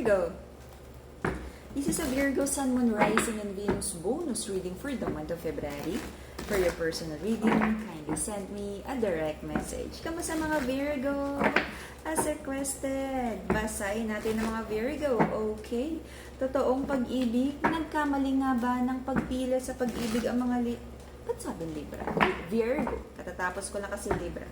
Virgo. This is a Virgo Sun, Moon, Rising, and Venus bonus reading for the month of February. For your personal reading, kindly send me a direct message. Kamusta mga Virgo? As requested, basahin natin ng mga Virgo. Okay. Totoong pag-ibig, nagkamali nga ba ng pagpila sa pag-ibig ang mga ba't sabi Libra? Virgo. Katatapos ko lang kasi Libra.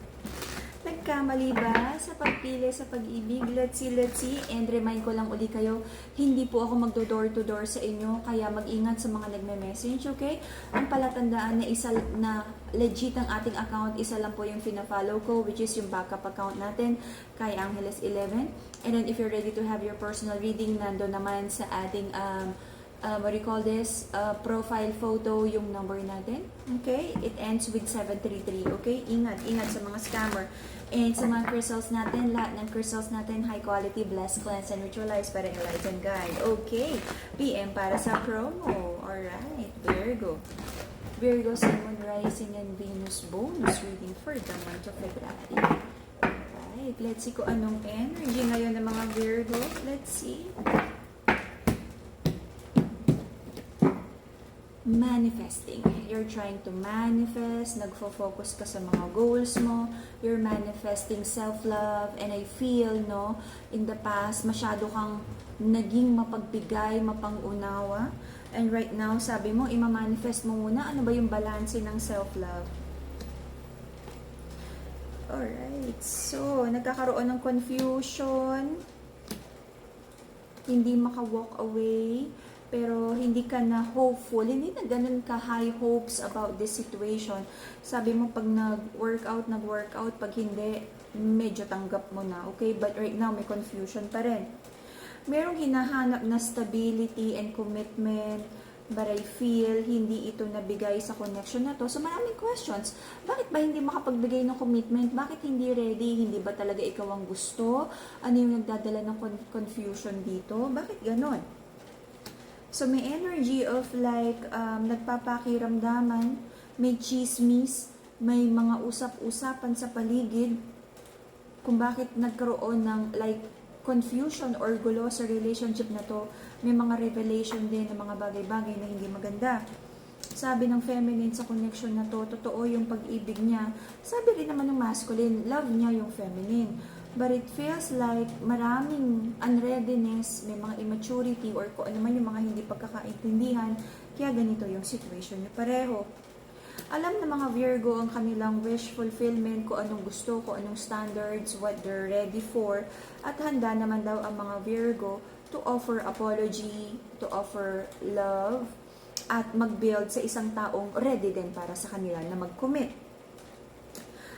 Nagkamali ba sa pagpili sa pag-ibig? Let's see. And remind ko lang uli kayo, hindi po ako magdo-door to door sa inyo, kaya mag-ingat sa mga nagme-message, okay? Ang palatandaan na isa na legit ang ating account, isa lang po yung fina-follow ko, which is yung backup account natin, kay Angeles 11. And then if you're ready to have your personal reading, nando naman sa ating what do you call this, profile photo, yung number natin. Okay? It ends with 733. Okay? Ingat sa mga scammer. And sa mga crystals natin, lahat ng crystals natin, high quality, bless, cleanse, and ritualize para enlighten guide. Okay? PM para sa promo. Alright. Virgo. Virgo, Sun, Moon, Rising, and Venus bonus reading for the month of February. Alright. Let's see kung anong energy ngayon ng mga Virgo. Let's see. Manifesting. You're trying to manifest, nagfo-focus ka sa mga goals mo, you're manifesting self-love, and I feel, no, in the past, masyado kang naging mapagbigay, mapangunawa, and right now, sabi mo, ima-manifest mo muna, ano ba yung balance ng self-love? Alright, so, nagkakaroon ng confusion, hindi maka-walk away, pero hindi ka na hopeful, hindi na ganun ka high hopes about this situation. Sabi mo, pag nag-workout, pag hindi, medyo tanggap mo na, okay? But right now, may confusion pa rin. Merong hinahanap na stability and commitment, but I feel hindi ito nabigay sa connection na to. So, maraming questions. Bakit ba hindi makapagbigay ng commitment? Bakit hindi ready? Hindi ba talaga ikaw ang gusto? Ano yung nagdadala ng confusion dito? Bakit ganon? So, may energy of like, nagpapakiramdaman, may chismis, may mga usap-usapan sa paligid, kung bakit nagkaroon ng like, confusion or gulo sa relationship na to, may mga revelation din ng mga bagay-bagay na hindi maganda. Sabi ng feminine sa connection na to, totoo yung pag-ibig niya. Sabi rin naman ng masculine, love niya yung feminine. But it feels like maraming unreadiness, may mga immaturity or kung ano man yung mga hindi pagkakaintindihan, kaya ganito yung situation niyo pareho. Alam ng mga Virgo ang kanilang wish fulfillment, kung anong gusto, kung anong standards, what they're ready for, at handa naman daw ang mga Virgo to offer apology, to offer love, at mag-build sa isang taong ready din para sa kanila na mag-commit.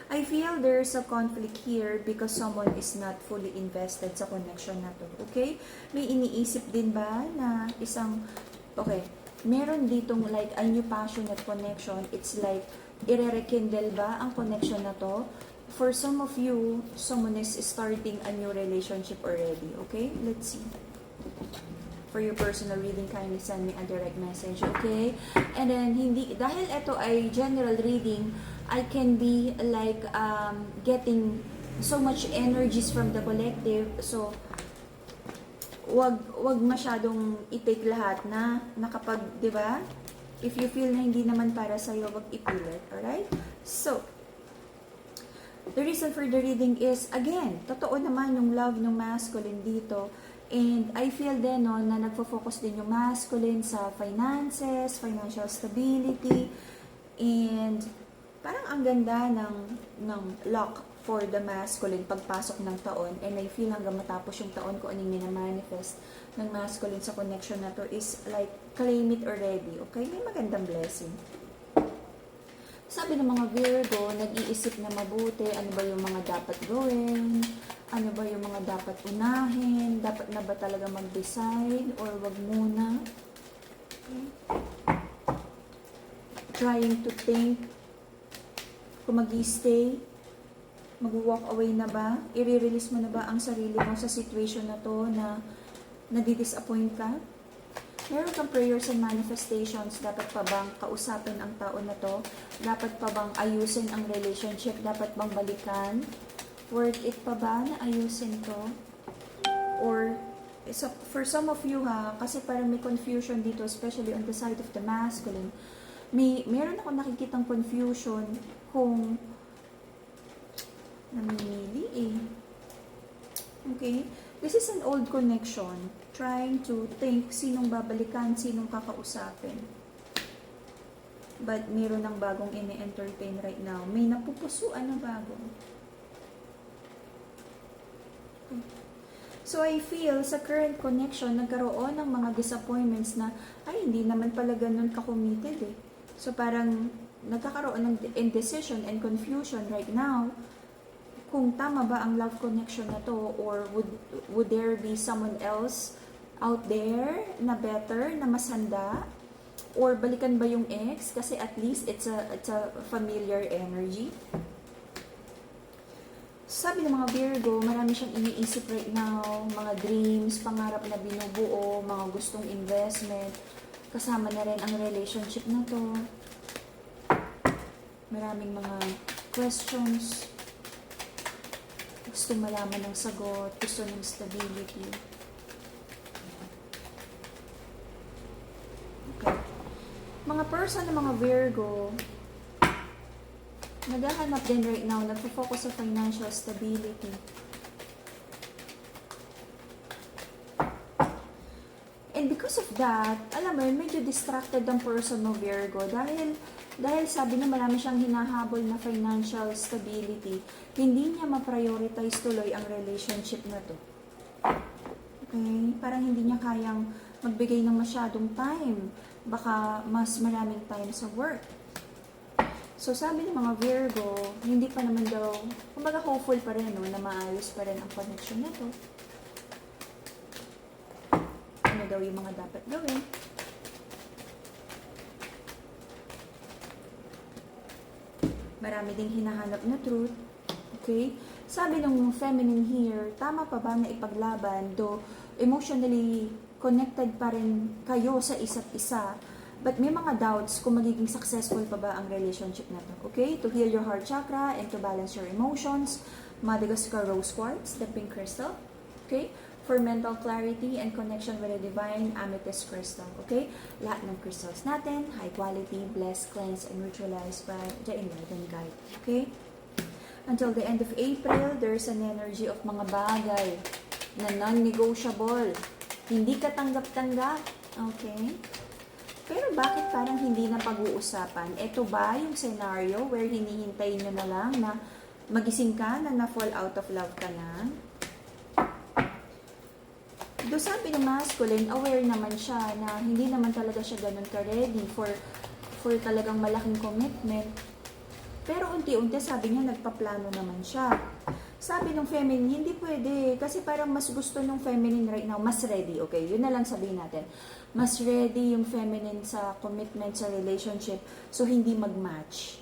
I feel there's a conflict here because someone is not fully invested sa connection na to. Okay? May iniisip din ba na isang, okay, meron ditong like a new passionate connection. It's like, ire-rekindle ba ang connection na to? For some of you, someone is starting a new relationship already. Okay? Let's see. For your personal reading, kindly send me a direct message, okay? And then, dahil ito ay general reading, I can be like getting so much energies from the collective. So, wag masyadong i-take lahat na nakapag, di ba? If you feel na hindi naman para sa'yo, wag ipilit, alright? So, the reason for the reading is, again, totoo naman yung love ng masculine dito. And I feel din no, na nagfo-focus din yung masculine sa finances, financial stability, and parang ang ganda ng luck for the masculine pagpasok ng taon. And I feel hanggang matapos yung taon ko anong minamanifest ng masculine sa connection na to is like, claim it already, okay? May magandang blessing. Sabi ng mga Virgo, nag-iisip na mabuti, ano ba yung mga dapat gawin, ano ba yung mga dapat unahin, dapat na ba talaga mag-decide, or wag muna. Okay. Trying to think, kung mag-stay, mag-walk away na ba, i-release mo na ba ang sarili mo sa situation na to na nadi-disappoint ka? Meron kang prayers and manifestations, dapat pa bang kausapin ang tao na to? Dapat pa bang ayusin ang relationship? Dapat bang balikan? Worth it pa ba na ayusin to? Or So, for some of you ha, kasi parang may confusion dito, especially on the side of the masculine. Meron ako nakikitang confusion kung namimili eh. Okay? This is an old connection. Trying to think sinong babalikan, sinong kakausapin. But meron ng bagong ini-entertain right now. May napupusuan na bago. Okay. So I feel sa current connection, nagkaroon ng mga disappointments na, ay hindi naman pala ganun ka-committed eh. So parang nagkakaroon ng indecision and confusion right now kung tama ba ang love connection na to, or would there be someone else out there na better, na mas handa, or balikan ba yung ex kasi at least it's a familiar energy. Sabi ng mga Virgo, marami siyang iniisip right now, mga dreams, pangarap na binubuo, mga gustong investment, kasama na rin ang relationship na to. Maraming mga questions, gusto malaman ng sagot, gusto ng stability. Okay. Mga person ng mga Virgo, naghahanap din right now, nagpo-focus sa financial stability. And because of that, alam mo, medyo distracted ang person mo Virgo dahil sabi na marami siyang hinahabol na financial stability, hindi niya ma-prioritize tuloy ang relationship na to. Okay? Parang hindi niya kayang magbigay ng masyadong time. Baka mas maraming time sa work. So, sabi ng mga Virgo, hindi pa naman daw, kumbaga hopeful pa rin, no, na maayos pa rin ang connection na to. Ano daw yung mga dapat gawin? Marami ding hinahanap na truth. Okay? Sabi ng feminine here, tama pa ba na ipaglaban, though emotionally connected pa rin kayo sa isa't isa, but may mga doubts kung magiging successful pa ba ang relationship na to. Okay? To heal your heart chakra and to balance your emotions, Madagascar Rose Quartz, the pink crystal. Okay? For mental clarity and connection with the divine, amethyst crystal. Okay? Lahat ng crystals natin, high quality, blessed, cleansed, and neutralized by the enlightened guide. Okay? Until the end of April, there's an energy of mga bagay na non-negotiable. Hindi ka tanggap-tanggap. Okay? Pero bakit parang hindi na pag-uusapan? Ito ba yung scenario where hinihintay nyo na lang na magising ka na na-fall out of love ka na? Do sabi ng masculine, aware naman siya na hindi naman talaga siya ganun ka-ready for talagang malaking commitment. Pero unti-unti sabi niya nagpaplano naman siya. Sabi ng feminine, hindi pwede. Kasi parang mas gusto ng feminine right now, mas ready. Okay, yun na lang sabihin natin. Mas ready yung feminine sa commitment, sa relationship. So, hindi mag-match.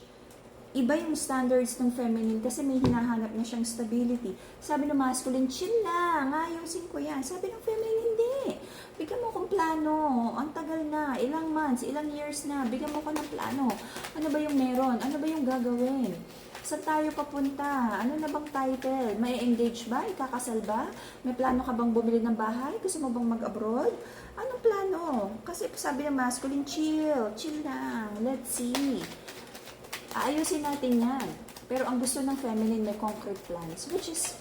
Iba yung standards ng feminine kasi may hinahanap na siyang stability. Sabi ng masculine, chill lang, ayusin ko yan. Sabi ng feminine, hindi. Bigyan mo akong plano. Ang tagal na, ilang months, ilang years na. Bigyan mo ko ng plano. Ano ba yung meron? Ano ba yung gagawin? Saan tayo papunta? Ano na bang title? May engage ba? Ikakasal ba? May plano ka bang bumili ng bahay? Gusto mo bang mag-abroad? Anong plano? Kasi sabi ng masculine, chill lang. Let's see. Aayusin natin yan. Pero ang gusto ng feminine may concrete plans, which is,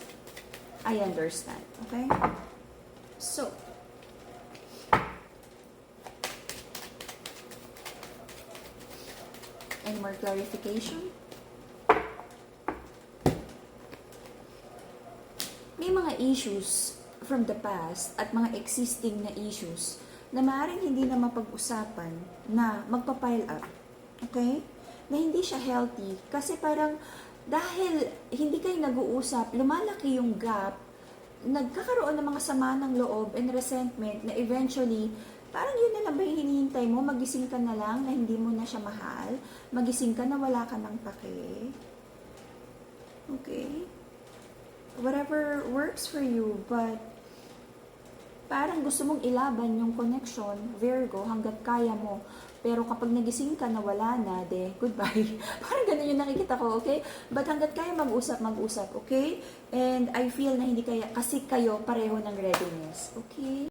I understand. Okay? So, any more clarification? May mga issues from the past at mga existing na issues na maaaring hindi na mapag-usapan na magpa-pile up. Okay? Na hindi siya healthy. Kasi parang dahil hindi kayo nag-uusap, lumalaki yung gap, nagkakaroon ng mga sama ng loob and resentment na eventually, parang yun na lang ba yung hinihintay mo? Magising ka na lang na hindi mo na siya mahal? Magising ka na wala ka ng pake? Okay? Whatever works for you, but parang gusto mong ilaban yung connection, Virgo, hanggat kaya mo. Pero kapag nagising ka na wala na, goodbye. Parang ganun yung nakikita ko, okay? But hanggat kaya mag-usap, okay? And I feel na hindi kaya, kasi kayo pareho ng readiness, okay?